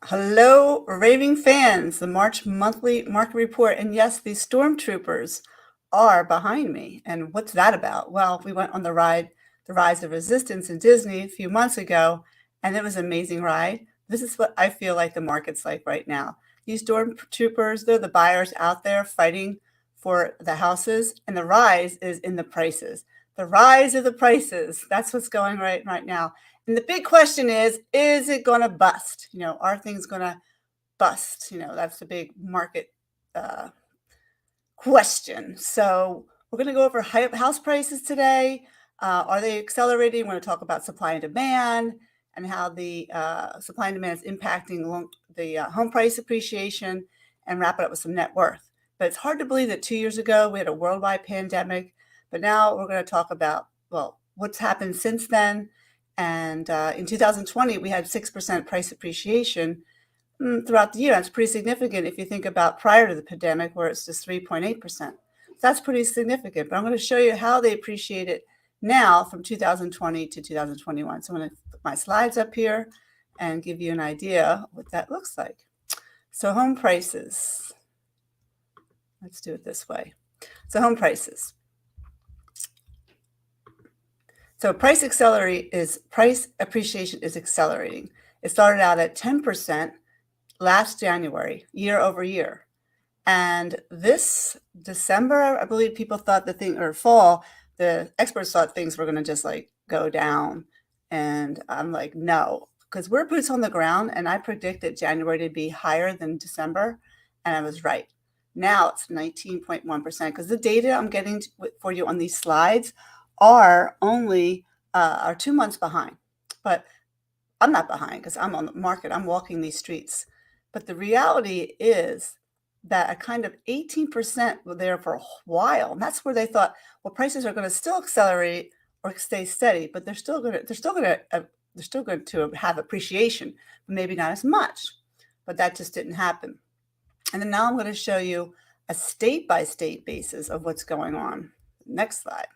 Hello, raving fans, the March monthly market report. And yes, these stormtroopers are behind me. And what's that about? Well, we went on the Rise of Resistance in Disney a few months ago, and it was an amazing ride. This is what I feel like the market's like right now. These stormtroopers, they're the buyers out there fighting for the houses, and the rise is in the prices. The rise of the prices. That's what's going right now. And the big question is it going to bust? Are things going to bust? That's the big market uh, question. So we're going to go over house prices today. Are they accelerating? We're going to talk about supply and demand and how the supply and demand is impacting the home price appreciation, and wrap it up with some net worth. But it's hard to believe that 2 years ago we had a worldwide pandemic, but now we're going to talk about, well, what's happened since then. And in 2020, we had 6% price appreciation throughout the year. That's pretty significant if you think about prior to the pandemic, where it's just 3.8%. That's pretty significant. But I'm going to show you how they appreciate it now from 2020 to 2021. So I'm going to put my slides up here and give you an idea what that looks like. So home prices. Let's do it this way. So home prices. So price appreciation is accelerating. It started out at 10% last January, year over year. And this December, I believe people thought fall, the experts thought things were going to just like go down. And I'm like, no, because we're boots on the ground. And I predicted January to be higher than December. And I was right. Now it's 19.1% because the data I'm getting for you on these slides are only are 2 months behind. But I'm not behind because I'm on the market. I'm walking these streets. But the reality is that a kind of 18% were there for a while. And that's where they thought, well, prices are going to still accelerate or stay steady, but they're still going to have appreciation, but maybe not as much. But that just didn't happen. And then now I'm going to show you a state-by-state basis of what's going on. Next slide.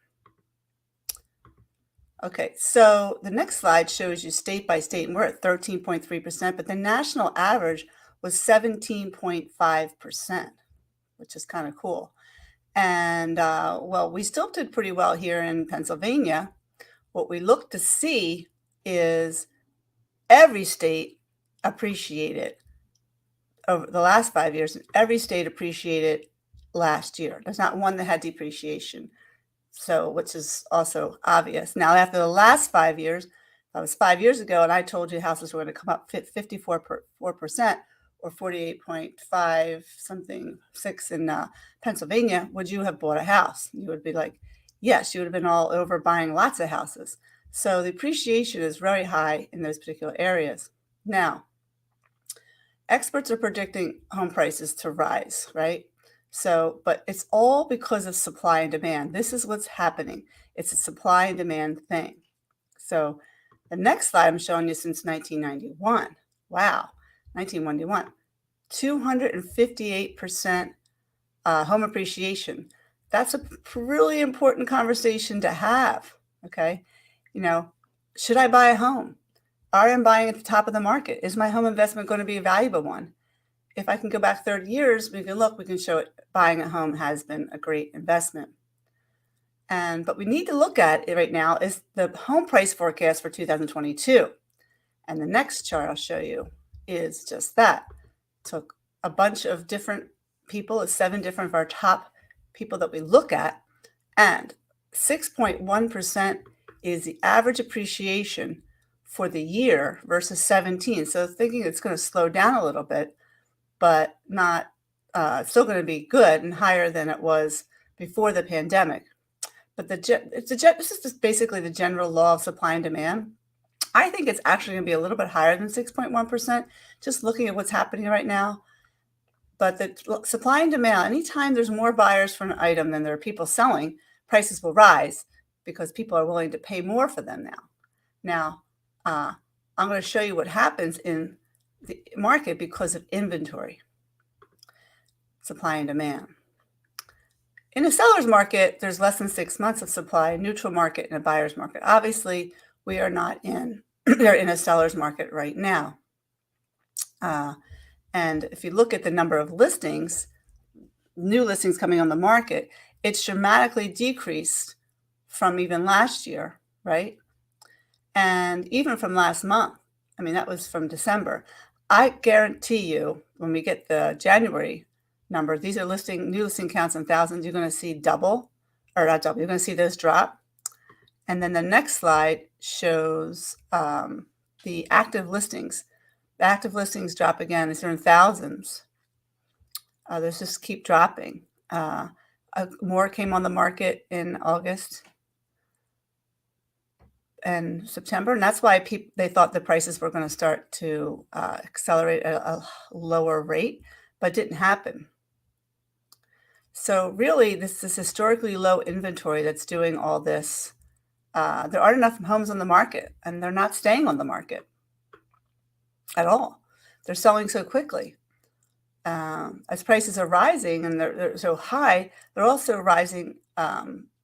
Okay, so the next slide shows you state by state, and we're at 13.3%, but the national average was 17.5%, which is kind of cool. And well, we still did pretty well here in Pennsylvania. What we look to see is every state appreciated over the last 5 years, and every state appreciated last year. There's not one that had depreciation. So, which is also obvious. Now, after the last 5 years, that was 5 years ago, and I told you houses were going to come up 54% or 48.5 something 6 in Pennsylvania. Would you have bought a house? You would be like, yes, you would have been all over buying lots of houses. So the appreciation is very high in those particular areas. Now, experts are predicting home prices to rise, right? So, but it's all because of supply and demand. This is what's happening. It's a supply and demand thing. So the next slide I'm showing you since 1991. Wow, 1991, 258% home appreciation. That's a really important conversation to have, okay? Should I buy a home? Are I buying at the top of the market? Is my home investment going to be a valuable one? If I can go back 30 years, we can show it. Buying a home has been a great investment. But we need to look at it right now is the home price forecast for 2022. And the next chart I'll show you is just that. Took a bunch of different people, 7 different of our top people that we look at, and 6.1% is the average appreciation for the year versus 17. So thinking it's going to slow down a little bit, but not still going to be good and higher than it was before the pandemic. But this is just basically the general law of supply and demand. I think it's actually going to be a little bit higher than 6.1%, just looking at what's happening right now. But the supply and demand, anytime there's more buyers for an item than there are people selling, prices will rise because people are willing to pay more for them now. Now, I'm going to show you what happens in the market because of inventory, supply and demand. In a seller's market, there's less than 6 months of supply, a neutral market and a buyer's market. Obviously, we are not in we are in a seller's market right now. Uh, and if you look at the number of listings, new listings coming on the market, it's dramatically decreased from even last year, right? And even from last month. I mean, that was from December. I guarantee you, when we get the January number, these are new listing counts in thousands, you're going to see double, or not double, you're going to see those drop. And then the next slide shows the active listings. The active listings drop again. These are in thousands. Those just keep dropping. More came on the market in August and September, and that's why they thought the prices were going to start to accelerate at a lower rate, but didn't happen. So really, this is historically low inventory that's doing all this. There aren't enough homes on the market, and they're not staying on the market at all. They're selling so quickly. As prices are rising and they're so high, they're also rising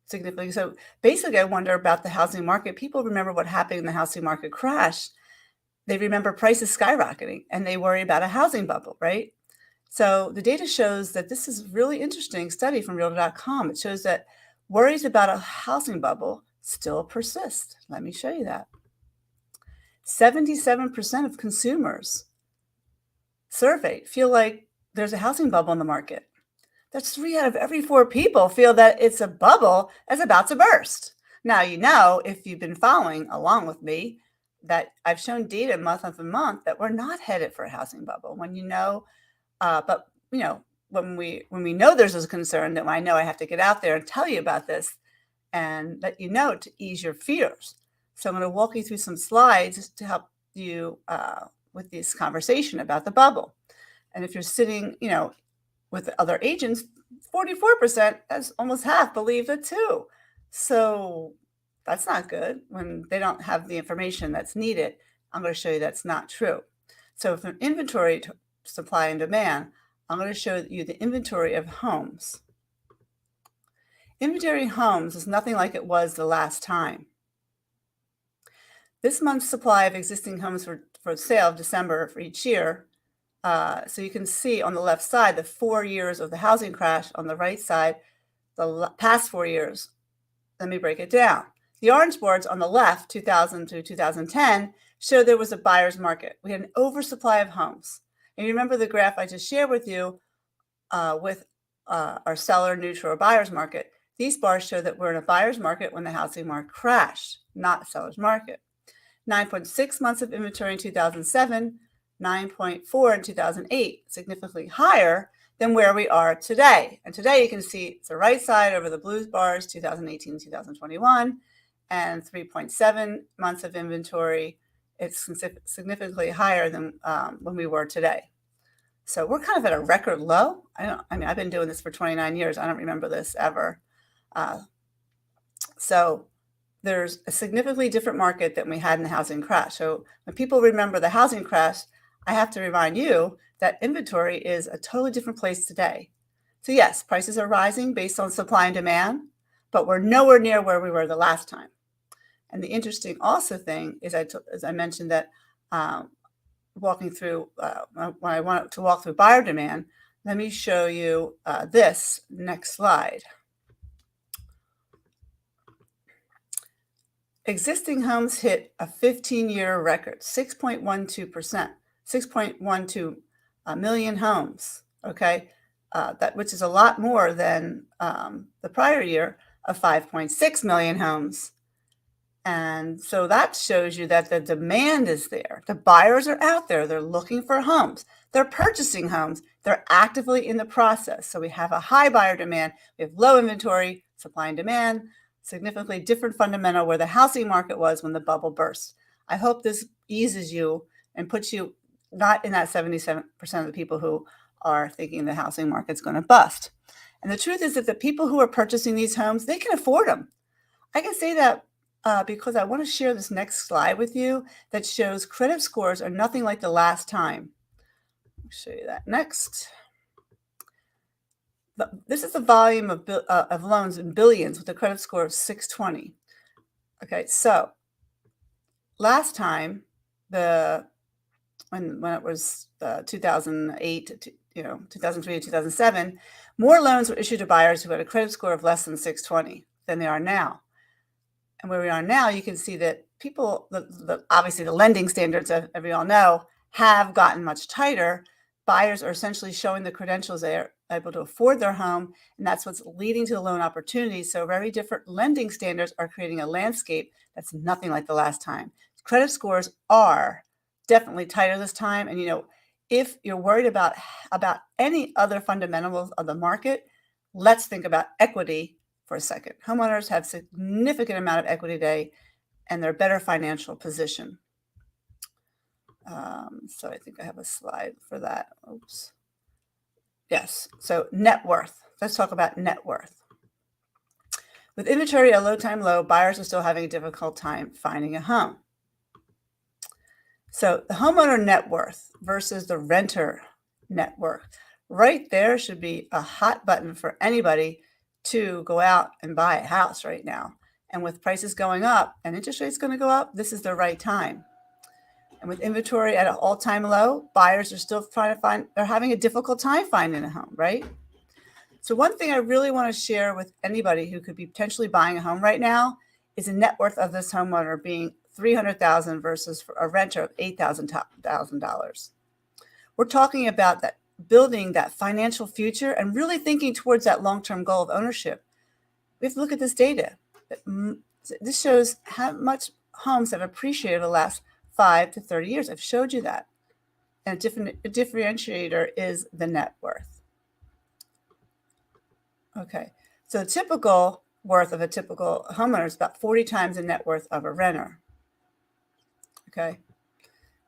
significantly. So basically, I wonder about the housing market. People remember what happened in the housing market crash. They remember prices skyrocketing, and they worry about a housing bubble, right? So the data shows that this is a really interesting study from Realtor.com. It shows that worries about a housing bubble still persist. Let me show you that. 77% of consumers surveyed feel like there's a housing bubble in the market. That's 3 out of every 4 people feel that it's a bubble that's about to burst. Now, if you've been following along with me, that I've shown data month after month that we're not headed for a housing bubble. When when we know there's a concern, then I know I have to get out there and tell you about this and let you know to ease your fears. So I'm going to walk you through some slides to help you with this conversation about the bubble. And if you're sitting, with other agents, 44%, that's almost half, believe it too. So that's not good when they don't have the information that's needed. I'm going to show you that's not true. So from inventory to supply and demand, I'm going to show you the inventory of homes. Inventory of homes is nothing like it was the last time. This month's supply of existing homes for sale of December for each year. So you can see on the left side, the 4 years of the housing crash. On the right side, the past 4 years. Let me break it down. The orange boards on the left, 2000 to 2010, show there was a buyer's market. We had an oversupply of homes. And you remember the graph I just shared with you with our seller neutral or buyer's market. These bars show that we're in a buyer's market when the housing market crashed, not a seller's market. 9.6 months of inventory in 2007, 9.4 in 2008, significantly higher than where we are today. And today you can see it's the right side over the blue bars, 2018, 2021, and 3.7 months of inventory. It's significantly higher than when we were today. So we're kind of at a record low. I've been doing this for 29 years. I don't remember this ever. So there's a significantly different market than we had in the housing crash. So when people remember the housing crash, I have to remind you that inventory is a totally different place today. So yes, prices are rising based on supply and demand, but we're nowhere near where we were the last time. And the interesting also thing is, as I mentioned, that walking through, when I want to walk through buyer demand, let me show you this next slide. Existing homes hit a 15-year record, 6.12%, 6.12 million homes, okay? Which is a lot more than the prior year of 5.6 million homes. And so that shows you that the demand is there. The buyers are out there. They're looking for homes. They're purchasing homes. They're actively in the process. So we have a high buyer demand. We have low inventory, supply and demand, significantly different fundamental where the housing market was when the bubble burst. I hope this eases you and puts you not in that 77% of the people who are thinking the housing market's going to bust. And the truth is that the people who are purchasing these homes, they can afford them. I can say that because I want to share this next slide with you that shows credit scores are nothing like the last time. I'll show you that next. This is the volume of loans in billions with a credit score of 620. Okay, so last time the when it was 2008 to 2003 to 2007, more loans were issued to buyers who had a credit score of less than 620 than they are now. And where we are now, you can see that people, obviously the lending standards, as we all know, have gotten much tighter. Buyers are essentially showing the credentials they are able to afford their home, and that's what's leading to the loan opportunities. So very different lending standards are creating a landscape that's nothing like the last time. Credit scores are definitely tighter this time. And, if you're worried about any other fundamentals of the market, let's think about equity for a second. Homeowners have significant amount of equity today, and they're better financial position. So I think I have a slide for that. Oops. Yes. So net worth. Let's talk about net worth. With inventory at a low-time low, buyers are still having a difficult time finding a home. So the homeowner net worth versus the renter net worth. Right there should be a hot button for anybody to go out and buy a house right now. And with prices going up and interest rates going to go up, this is the right time. And with inventory at an all-time low, buyers are still they're having a difficult time finding a home, right? So one thing I really want to share with anybody who could be potentially buying a home right now is the net worth of this homeowner being $300,000 versus a renter of $8,000. We're talking about that, building that financial future and really thinking towards that long-term goal of ownership. We have to look at this data. This shows how much homes have appreciated the last 5 to 30 years. I've showed you that. And a differentiator is the net worth. Okay, so the typical worth of a typical homeowner is about 40 times the net worth of a renter. Okay,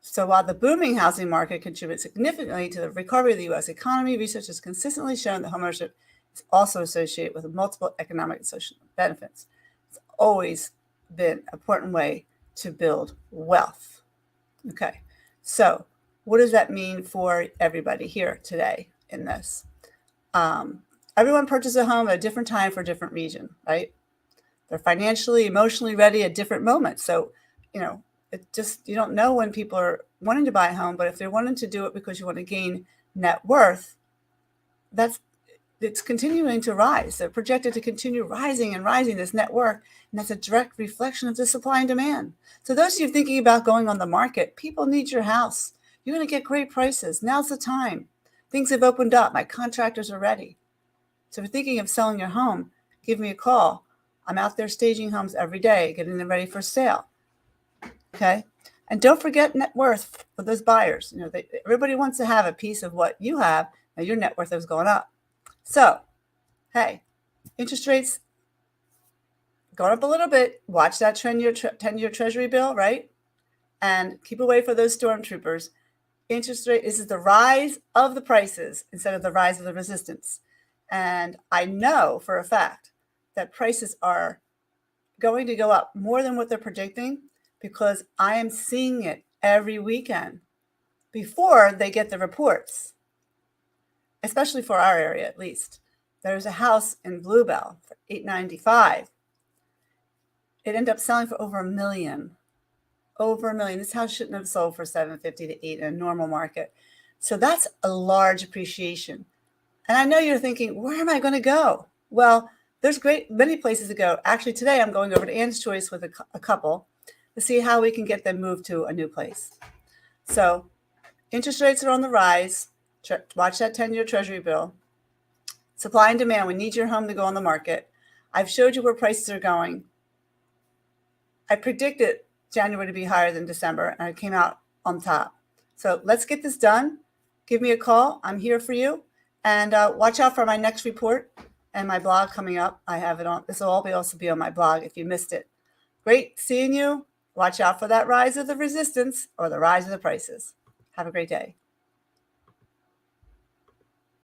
so while the booming housing market contributes significantly to the recovery of the U.S. economy, research has consistently shown that homeownership is also associated with multiple economic and social benefits. It's always been an important way to build wealth. Okay, so what does that mean for everybody here today in this? Everyone purchases a home at a different time for a different reason, right? They're financially, emotionally ready at different moments. So, you don't know when people are wanting to buy a home, but if they're wanting to do it because you want to gain net worth, it's continuing to rise. They're projected to continue rising and rising, this net worth, and that's a direct reflection of the supply and demand. So those of you thinking about going on the market, people need your house. You're going to get great prices. Now's the time. Things have opened up. My contractors are ready. So if you're thinking of selling your home, give me a call. I'm out there staging homes every day, getting them ready for sale. Okay? And don't forget net worth for those buyers. Everybody wants to have a piece of what you have. Now your net worth is going up. So, hey, interest rates going up a little bit. Watch that 10-year Treasury bill, right? And keep away from those stormtroopers. Interest rate, this is the rise of the prices instead of the rise of the resistance. And I know for a fact that prices are going to go up more than what they're predicting because I am seeing it every weekend before they get the reports, especially for our area at least. There's a house in Bluebell for $895. It ended up selling for over $1 million. Over $1 million. This house shouldn't have sold for $750 to $800 in a normal market. So that's a large appreciation. And I know you're thinking, where am I going to go? Well, there's many places to go. Actually, today I'm going over to Ann's Choice with a couple to see how we can get them moved to a new place. So interest rates are on the rise. Watch that 10-year Treasury bill. Supply and demand. We need your home to go on the market. I've showed you where prices are going. I predicted January to be higher than December, and I came out on top. So let's get this done. Give me a call. I'm here for you. And watch out for my next report and my blog coming up. I have it on. This will all also be on my blog if you missed it. Great seeing you. Watch out for that rise of the resistance or the rise of the prices. Have a great day.